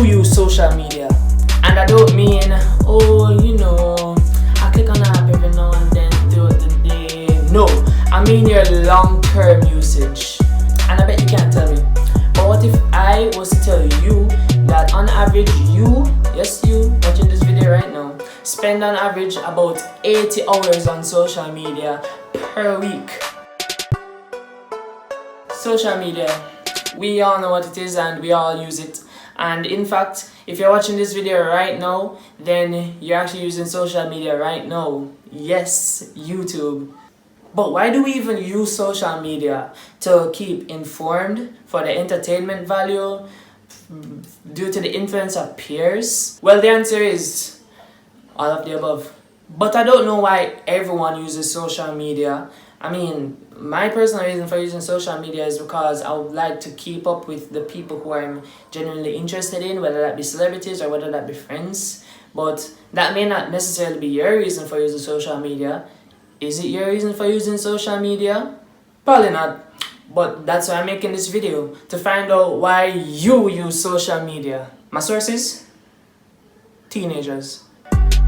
you use social media. And I don't mean, oh, you know, I click on an app every now and then throughout the day. No, I mean your long-term usage. And I bet you can't tell me. But what if I was to tell you that on average you, yes you, watching this video right now, spend on average about 80 hours on social media per week. Social media, we all know what it is and we all use it. And in fact, if you're watching this video right now, then you're actually using social media right now. Yes, YouTube. But why do we even use social media? To keep informed, for the entertainment value, due to the influence of peers? Well, the answer is all of the above. But I don't know why everyone uses social media. I mean, my personal reason for using social media is because I would like to keep up with the people who I'm genuinely interested in, whether that be celebrities or whether that be friends. But that may not necessarily be your reason for using social media. Is it your reason for using social media? Probably not. But that's why I'm making this video, to find out why you use social media. My sources? Teenagers.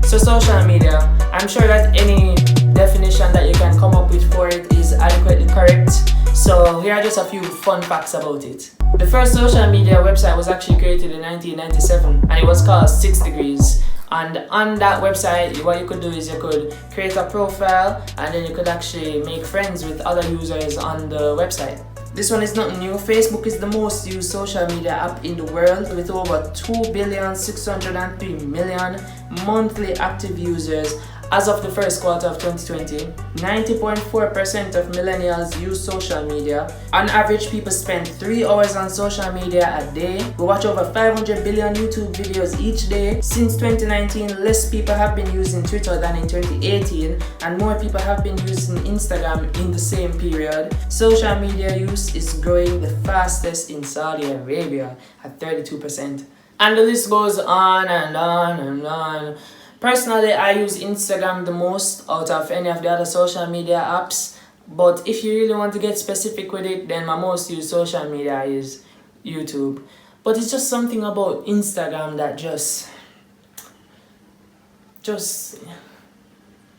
So social media, I'm sure that any definition that you can come up with for it is adequately correct. So here are just a few fun facts about it. The first social media website was actually created in 1997 and it was called 6 Degrees. And on that website, what you could do is you could create a profile and then you could actually make friends with other users on the website. This one is not new. Facebook is the most used social media app in the world with over 2,603,000,000 monthly active users. As of the first quarter of 2020, 90.4% of millennials use social media. On average, people spend 3 hours on social media a day. We watch over 500 billion YouTube videos each day. Since 2019, less people have been using Twitter than in 2018, and more people have been using Instagram in the same period. Social media use is growing the fastest in Saudi Arabia at 32%. And the list goes on and on and on. Personally, I use Instagram the most out of any of the other social media apps. But if you really want to get specific with it, then my most used social media is YouTube. But it's just something about Instagram that just...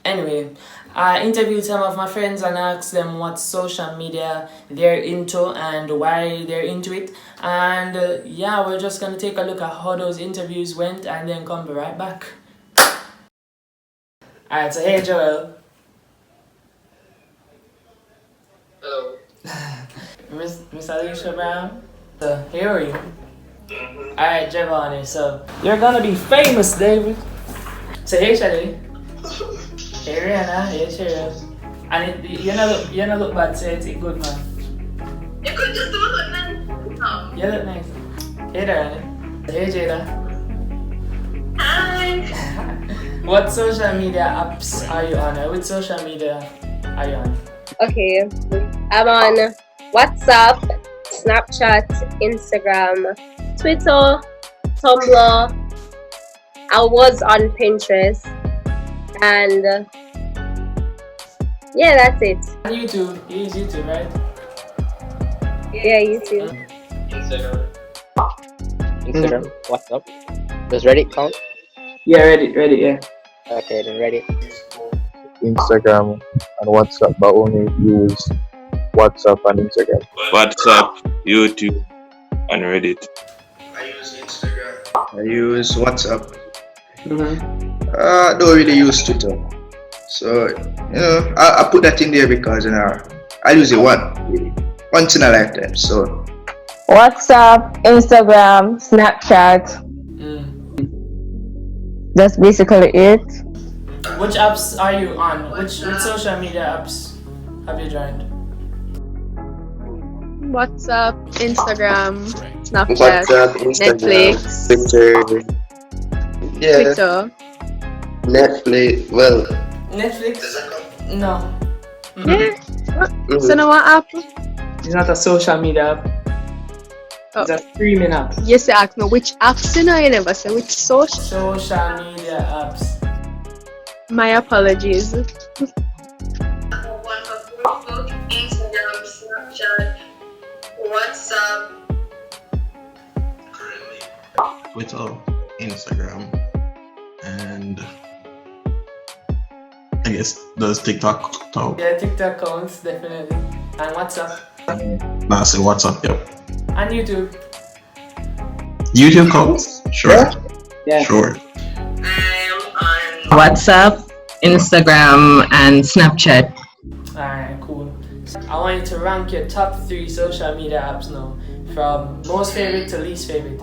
Anyway, I interviewed some of my friends and asked them what social media they're into and why they're into it. And yeah, we're just gonna take a look at how those interviews went and then come right back. Alright, so hey Joel. Hello. Mr. Alicia Brown. So here are you. Alright, Javon, so you're gonna be famous, David. So hey Shadi. Hey Rihanna, hey Cheryl. And you know look bad, say it's good man. You could just do it, man. Oh. You look nice. Hey Darren. Hey Jada. Hi. What social media apps are you on? Which social media are you on? Okay, I'm on WhatsApp, Snapchat, Instagram, Twitter, Tumblr. I was on Pinterest, and yeah, that's it. YouTube. You use YouTube, right? Yeah, YouTube. Instagram, WhatsApp. Does Reddit count? Yeah, Reddit, yeah. Okay, then Reddit. Instagram and WhatsApp, but only use WhatsApp and Instagram. WhatsApp, YouTube, and Reddit. I use Instagram. I use WhatsApp. Mm-hmm. Don't really use Twitter. So, I put that in there because, I use it once in a lifetime. So, WhatsApp, Instagram, Snapchat. That's basically it. Which apps are you on? Which social media apps have you joined? WhatsApp, Instagram, Snapchat, WhatsApp, Instagram, Netflix, Twitter. Yeah, Twitter. Netflix. Well, Netflix? No. Yeah. So now what app? It's not a social media app. It's a streaming app. Yes, you ask me which apps, you never say which social. Social media apps. My apologies. One for Facebook, Instagram, Snapchat, WhatsApp. Twitter, Instagram, and I guess does TikTok count? Yeah, TikTok counts, definitely. And WhatsApp. Nah, I say WhatsApp, yep. And YouTube. YouTube counts? Sure. Yeah. Sure. WhatsApp, Instagram, and Snapchat. Alright, cool. I want you to rank your top 3 social media apps now, from most favorite to least favorite.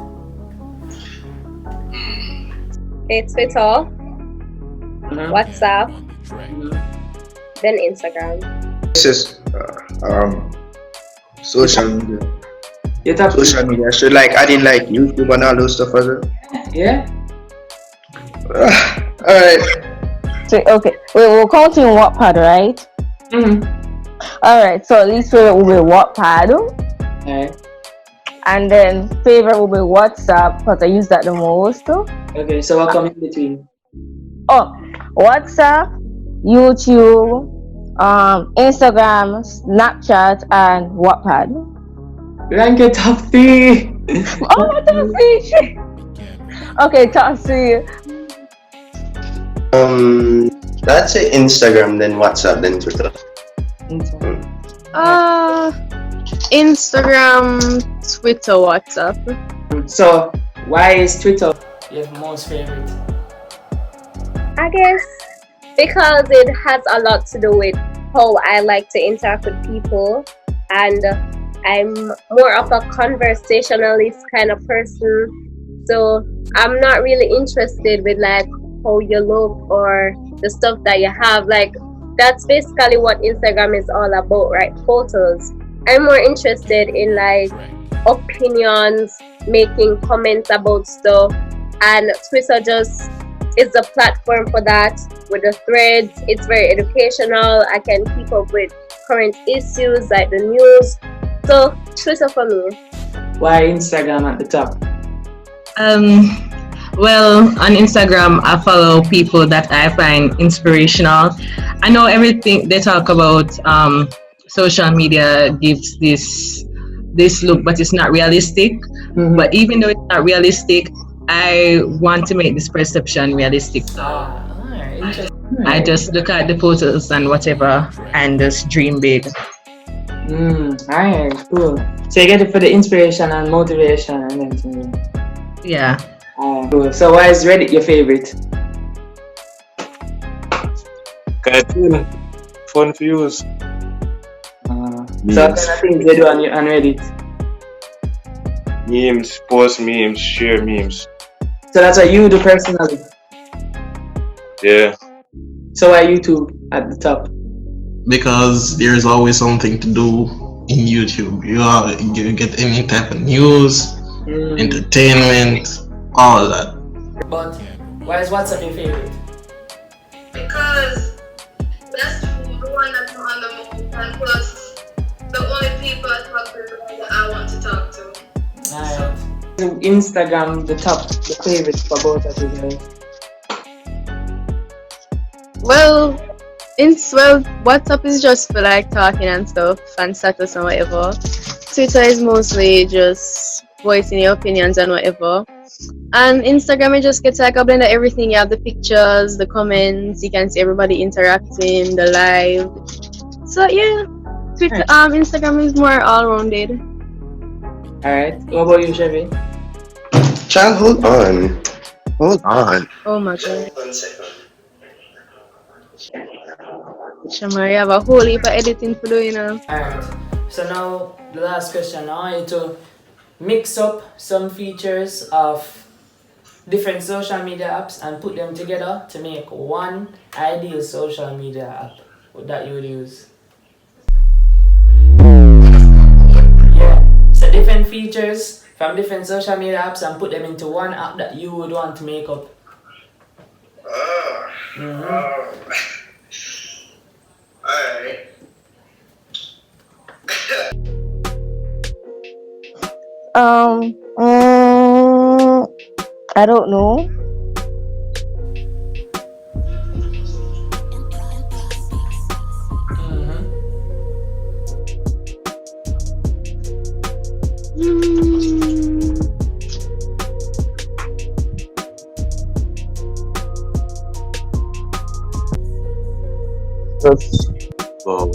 Okay, Twitter, WhatsApp, then Instagram. This is social media. Your top Social media. I should like add in like YouTube and all those stuff as well. Yeah? Alright. So, okay, we're counting Wattpad, right? Alright, so least favorite will be Wattpad. Alright. And then favorite will be WhatsApp because I use that the most. Okay, so what come in between? Oh, WhatsApp, YouTube, Instagram, Snapchat, and Wattpad. Rank your top 3! Oh, top 3! Okay, top 3. I'd say Instagram, then WhatsApp, then Twitter. Instagram, Twitter, WhatsApp. So, why is Twitter your most favorite? I guess because it has a lot to do with how I like to interact with people, and I'm more of a conversationalist kind of person. So I'm not really interested with like how you look or the stuff that you have. Like that's basically what Instagram is all about, right? Photos. I'm more interested in like opinions, making comments about stuff, and Twitter just is the platform for that. With the threads, it's very educational. I can keep up with current issues like the news. So Twitter for me. Why Instagram at the top? Well, on Instagram, I follow people that I find inspirational. I know everything they talk about. Social media gives this look, but it's not realistic. But even though it's not realistic, I want to make this perception realistic. Alright, interesting. I just look at the photos and whatever, and just dream big. Alright, cool. So you get it for the inspiration and motivation and everything. Yeah. Cool. So why is Reddit your favorite? Cartoon. Fun for use. So what kind of things they do on Reddit? Memes, post memes, share memes. So that's what you do personally? Yeah. So why YouTube at the top? Because there's always something to do in YouTube. You get any type of news, entertainment, all that. But why is WhatsApp your favorite? Because that's the one that's on the most, and plus the only people I talk to are the ones that I want to talk to. Alright. Instagram the top, the favorite for both of you guys. Well, WhatsApp is just for like talking and stuff and status and whatever. Twitter is mostly just voicing your opinions and whatever. And Instagram, you just get like a blend of everything. You have the pictures, the comments, you can see everybody interacting, the live. So yeah, Twitter, Instagram is more all-rounded. Alright, what about you, Chevy? Child, hold on. Hold on. Oh my god. Shamar, you have a whole heap of editing to do, you know. Alright, so now the last question. I want you to mix up some features of different social media apps and put them together to make one ideal social media app that you would use. Yeah, so different features from different social media apps and put them into one app that you would want to make up. Alright. I don't know. status. Wow.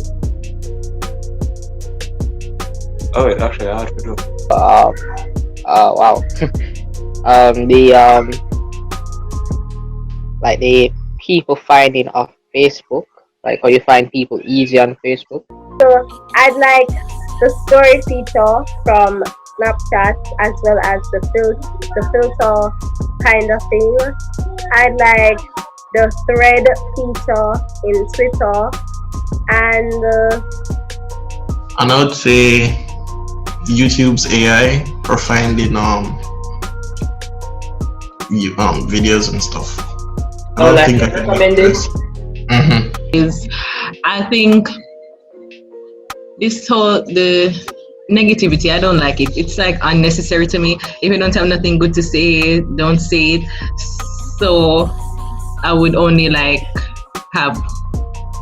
Oh, it actually hard to do. Wow. Like the people finding off Facebook, like how you find people easy on Facebook. So I'd like the story feature from Snapchat as well as the filter kind of thing. I'd like the thread feature in Twitter, and And I would say YouTube's AI for finding videos and stuff. I don't think I can make this. Is I think this whole the negativity, I don't like it. It's like unnecessary to me. If you don't have nothing good to say, don't say it. So I would only like have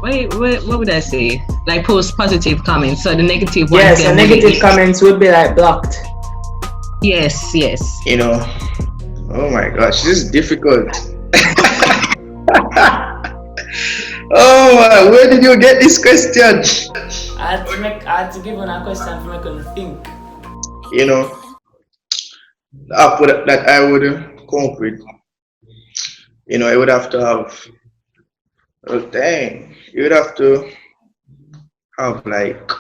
what would I say? Like post positive comments. So the negative ones. Yes, the negative comments would be like blocked. Yes. You know, oh my gosh, this is difficult. Oh, where did you get this question? I had to give one a question to make them think. You know, the app that I would come up with, you know, I would have to have, oh dang, you would have to have like,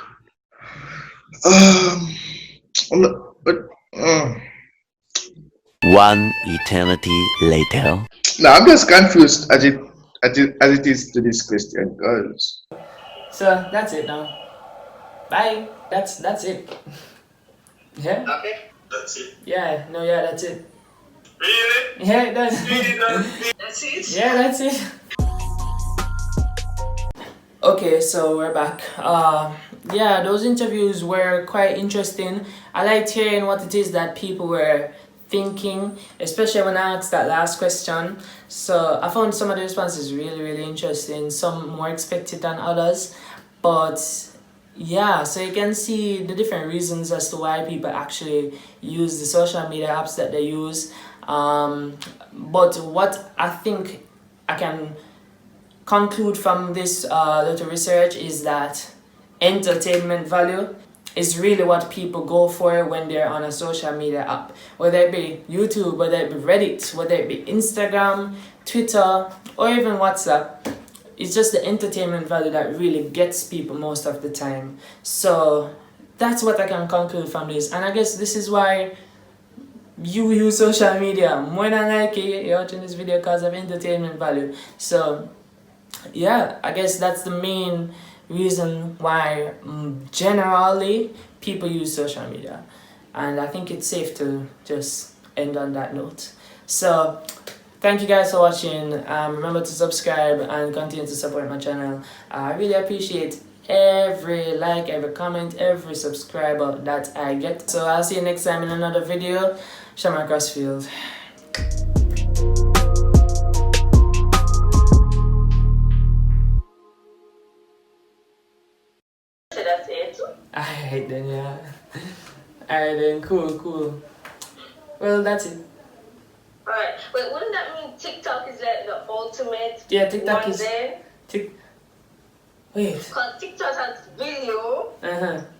One eternity later. no, I'm just confused as it is to this question, girls. So that's it now. Bye. That's it. Yeah. Okay. That's it. Yeah. No. Yeah. That's it. Really? Yeah. That's it. Yeah. That's it. Okay, so we're back. Yeah, those interviews were quite interesting. I liked hearing what it is that people were thinking, especially when I asked that last question. So I found some of the responses really interesting, some more expected than others. But yeah, so you can see the different reasons as to why people actually use the social media apps that they use. But what I think I can conclude from this little research is that entertainment value is really what people go for when they're on a social media app, whether it be YouTube, whether it be Reddit, whether it be Instagram, Twitter, or even WhatsApp. It's just the entertainment value that really gets people most of the time. So that's what I can conclude from this, and I guess this is why you use social media more than likely. You're watching this video because of entertainment value. So yeah, I guess that's the main reason why generally people use social media, and I think it's safe to just end on that note. So thank you guys for watching. Remember to subscribe and continue to support my channel. I really appreciate every like, every comment, every subscriber that I get. So I'll see you next time in another video. Shamar Crossfield. That's it. Alright then, yeah. Alright then, cool. Well, that's it. Alright, but wouldn't that mean TikTok is like the ultimate? Yeah, TikTok one is. then? Wait. Because TikTok has video,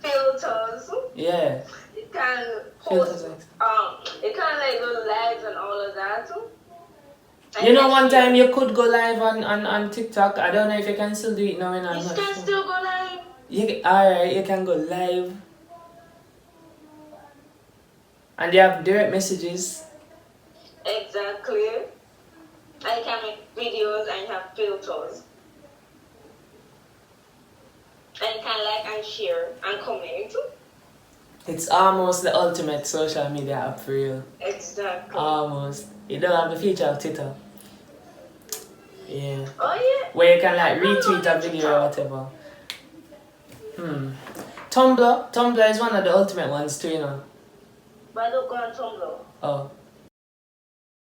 filters. Yeah. It can post, it can like go live and all of that. You know, one time you could go live on TikTok. I don't know if you can still do it now. I'm You not can sure. still go live. Alright, you can go live. And they have direct messages. Exactly. And you can make videos and you have filters. And you can like and share and comment. It's almost the ultimate social media app for real. Exactly. Almost. You don't have the feature of Twitter. Yeah. Oh yeah. Where you can like retweet a video or whatever. Tumblr is one of the ultimate ones too, you know. But I don't go on Tumblr. Oh.